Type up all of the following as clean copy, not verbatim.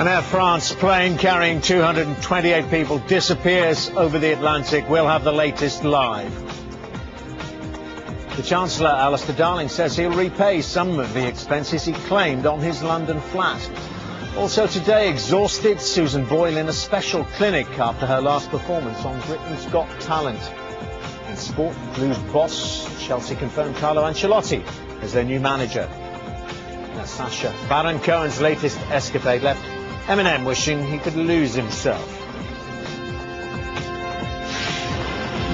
An Air France plane carrying 228 people disappears over the Atlantic. We'll have the latest live. The Chancellor, Alistair Darling, says he'll repay some of the expenses he claimed on his London flat. Also today, exhausted Susan Boyle in a special clinic after her last performance on Britain's Got Talent. In sport, Blues boss Chelsea confirmed Carlo Ancelotti as their new manager. Now, Sacha Baron Cohen's latest escapade left Eminem wishing he could lose himself.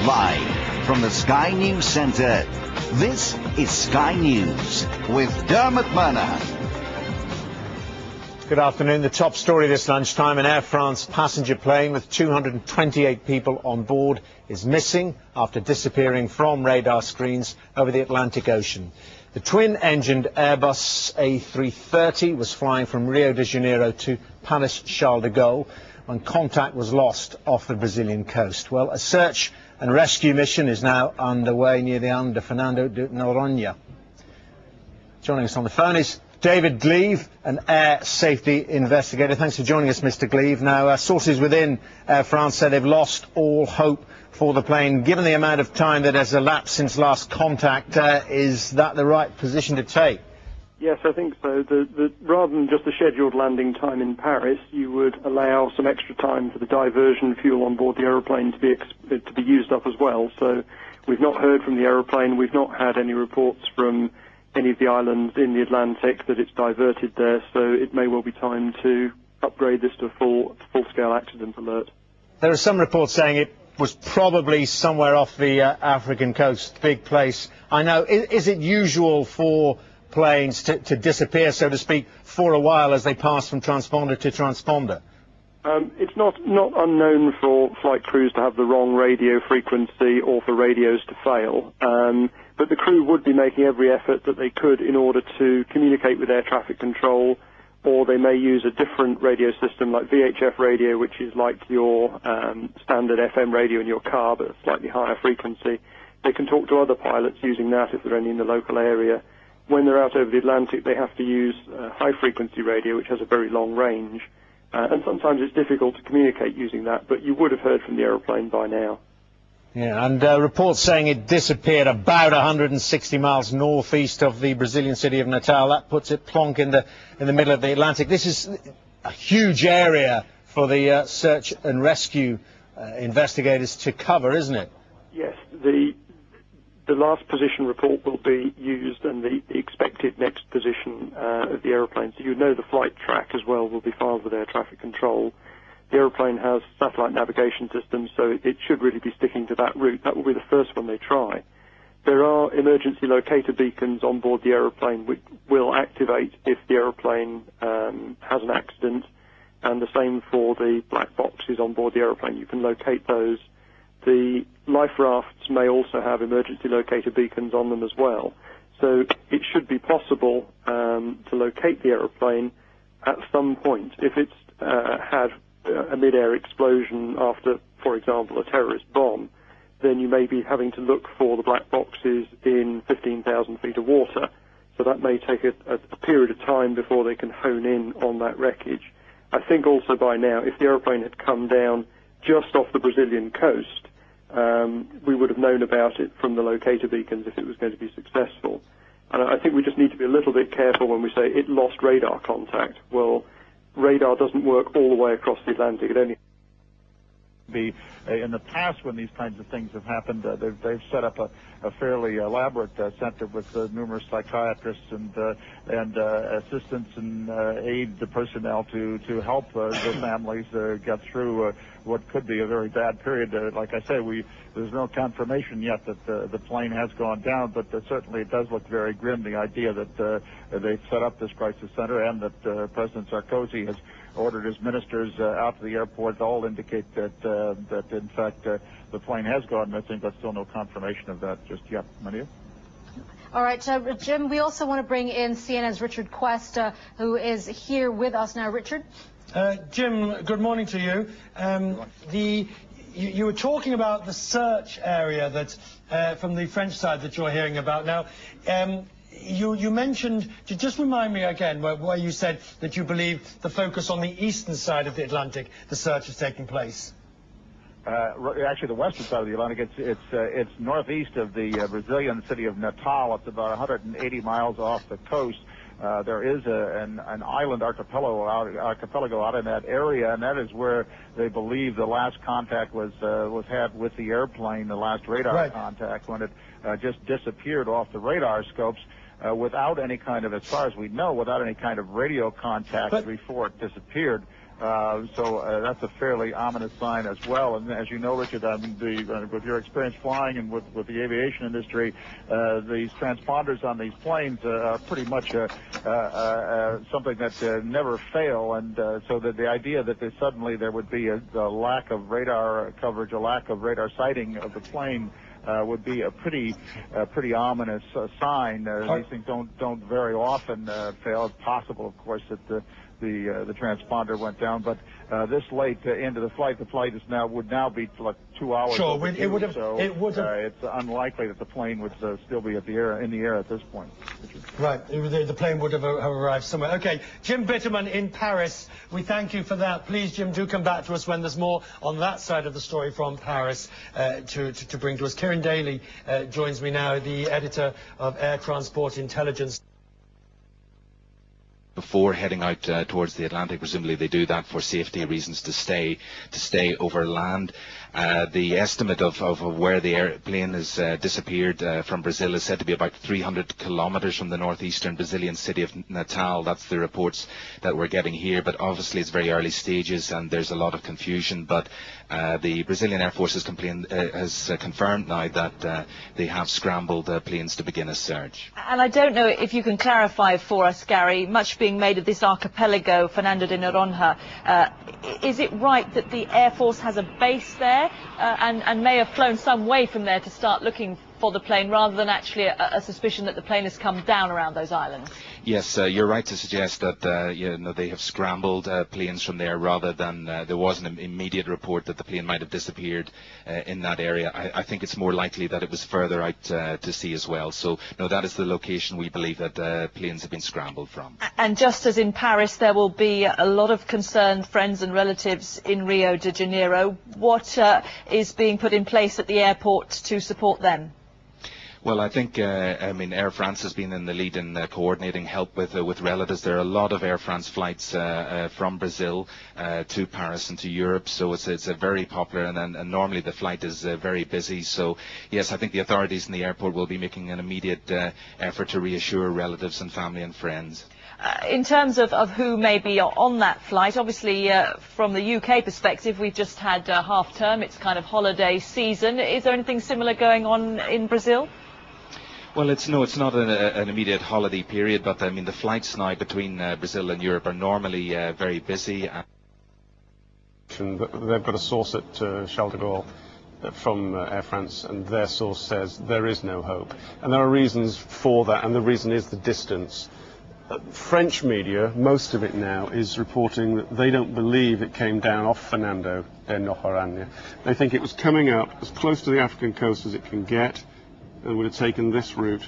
Live from the Sky News Centre, this is Sky News with Dermot Murnaghan. Good afternoon. The top story this lunchtime, an Air France passenger plane with 228 people on board is missing after disappearing from radar screens over the Atlantic Ocean. The twin-engined Airbus A330 was flying from Rio de Janeiro to Paris Charles de Gaulle when contact was lost off the Brazilian coast. Well, a search and rescue mission is now underway near the island of Fernando de Noronha. Joining us on the phone is David Gleave, an air safety investigator. Thanks for joining us, Mr. Gleave. Now, sources within Air France say they've lost all hope for the plane. Given the amount of time that has elapsed since last contact, is that the right position to take? Yes, I think so. Rather than just a scheduled landing time in Paris, you would allow some extra time for the diversion fuel on board the aeroplane to be used up as well. So we've not heard from the aeroplane. We've not had any reports from any of the islands in the Atlantic that it's diverted there. So it may well be time to upgrade this to a full-scale accident alert. There are some reports saying it was probably somewhere off the African coast, big place. I know. Is it usual for planes to disappear, so to speak, for a while as they pass from transponder to transponder? It's not unknown for flight crews to have the wrong radio frequency or for radios to fail. But the crew would be making every effort that they could in order to communicate with air traffic control, or they may use a different radio system like VHF radio, which is like your standard FM radio in your car, but a slightly higher frequency. They can talk to other pilots using that if they're only in the local area. When they're out over the Atlantic, they have to use high-frequency radio, which has a very long range. And sometimes it's difficult to communicate using that, but you would have heard from the aeroplane by now. Yeah, and reports saying it disappeared about 160 miles northeast of the Brazilian city of Natal. That puts it plonk in the middle of the Atlantic. This is a huge area for the search and rescue investigators to cover, isn't it? Yes, the last position report will be used and the expected next position of the aeroplane. So you know the flight track as well will be filed with air traffic control. The aeroplane has satellite navigation systems, so it should really be sticking to that route. That will be the first one they try. There are emergency locator beacons on board the aeroplane which will activate if the aeroplane has an accident, and the same for the black boxes on board the aeroplane. You can locate those. The life rafts may also have emergency locator beacons on them as well. So it should be possible to locate the aeroplane at some point. If it's had a mid-air explosion after, for example, a terrorist bomb, then you may be having to look for the black boxes in 15,000 feet of water. So that may take a period of time before they can hone in on that wreckage. I think also by now, if the aeroplane had come down just off the Brazilian coast, we would have known about it from the locator beacons if it was going to be successful. And I think we just need to be a little bit careful when we say it lost radar contact. Well, radar doesn't work all the way across the Atlantic. It only in the past, when these kinds of things have happened, they've set up a fairly elaborate center with numerous psychiatrists and assistants and aid the personnel to help the families get through what could be a very bad period. Like I say, there's no confirmation yet that the plane has gone down, but certainly it does look very grim, the idea that they've set up this crisis center and that President Sarkozy has ordered his ministers out to the airport. All indicate that in fact the plane has gone missing, but still no confirmation of that just yet. Mania? All right, Jim, we also want to bring in CNN's Richard Quest, who is here with us now. Richard? Jim, good morning to you. You were talking about the search area that from the French side that you're hearing about. Now, you mentioned, just remind me again, where you said that you believe the focus on the eastern side of the Atlantic, the search is taking place. Actually, the western side of the Atlantic, it's northeast of the Brazilian city of Natal. It's about 180 miles off the coast. There is an island archipelago out in that area, and that is where they believe the last contact was had with the airplane, the last radar contact, when it just disappeared off the radar scopes without any kind of, as far as we know, without any kind of radio contact before it disappeared. So that's a fairly ominous sign as well. And as you know, Richard, I mean, with your experience flying and with the aviation industry, these transponders on these planes are pretty much something that never fail. And so that the idea that suddenly there would be a lack of radar coverage, a lack of radar sighting of the plane would be a pretty ominous sign. These things don't very often fail. It's possible, of course, that the transponder went down, but this late into the flight is would now be like 2 hours. Sure, it would have. It's unlikely that the plane would still be in the air at this point. Right, the plane would have arrived somewhere. Okay, Jim Bitterman in Paris. We thank you for that. Please, Jim, do come back to us when there's more on that side of the story from Paris to bring to us. Kieran Daly joins me now, the editor of Air Transport Intelligence. Before heading out towards the Atlantic, presumably they do that for safety reasons, to stay over land. The estimate of where the airplane has disappeared from Brazil is said to be about 300 kilometers from the northeastern Brazilian city of Natal. That's the reports that we're getting here, but obviously it's very early stages and there's a lot of confusion. But the Brazilian Air Force has confirmed now that they have scrambled planes to begin a search. And I don't know if you can clarify for us, Gary, much being made of this archipelago, Fernando de Noronha. Is it right that the Air Force has a base there and may have flown some way from there to start looking for the plane, rather than actually a suspicion that the plane has come down around those islands? Yes, you're right to suggest that they have scrambled planes from there, rather than there was an immediate report that the plane might have disappeared in that area. I think it's more likely that it was further out to sea as well. So no, that is the location we believe that planes have been scrambled from. And just as in Paris, there will be a lot of concerned friends and relatives in Rio de Janeiro. What is being put in place at the airport to support them? Well, I think, Air France has been in the lead in coordinating help with relatives. There are a lot of Air France flights from Brazil to Paris and to Europe, so it's a very popular, and normally the flight is very busy. So, yes, I think the authorities in the airport will be making an immediate effort to reassure relatives and family and friends. In terms of who may be on that flight, obviously from the UK perspective, we've just had half term. It's kind of holiday season. Is there anything similar going on in Brazil? Well, it's not an immediate holiday period, but I mean the flights now between Brazil and Europe are normally very busy. They've got a source at Charles de Gaulle from Air France, and their source says there is no hope. And there are reasons for that, and the reason is the distance. French media, most of it now, is reporting that they don't believe it came down off Fernando de Noronha. They think it was coming up as close to the African coast as it can get, and would have taken this route,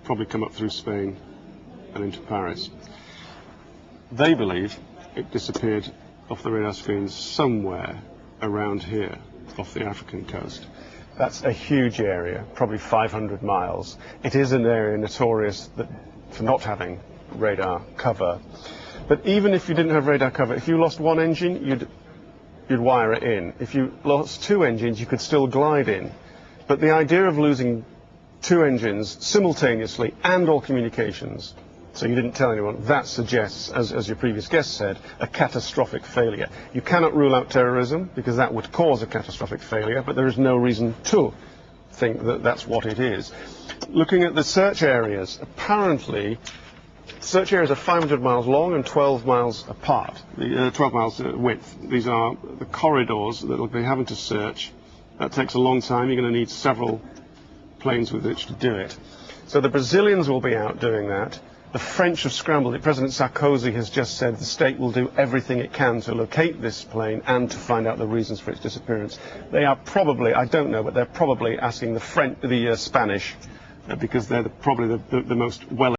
probably come up through Spain and into Paris. They believe it disappeared off the radar screens somewhere around here, off the African coast. That's a huge area, probably 500 miles. It is an area notorious for not having radar cover. But even if you didn't have radar cover, if you lost one engine, you'd wire it in. If you lost two engines, you could still glide in. But the idea of losing two engines simultaneously and all communications, so you didn't tell anyone, that suggests, as your previous guest said, a catastrophic failure. You cannot rule out terrorism, because that would cause a catastrophic failure, but there is no reason to think that that's what it is. Looking at the search areas, apparently search areas are 500 miles long and 12 miles apart, 12 miles width. These are the corridors that they'll be having to search. That takes a long time. You're going to need several planes with which to do it. So the Brazilians will be out doing that. The French have scrambled it. President Sarkozy has just said the state will do everything it can to locate this plane and to find out the reasons for its disappearance. They are probably, I don't know, but they're probably asking the Spanish because they're probably the most well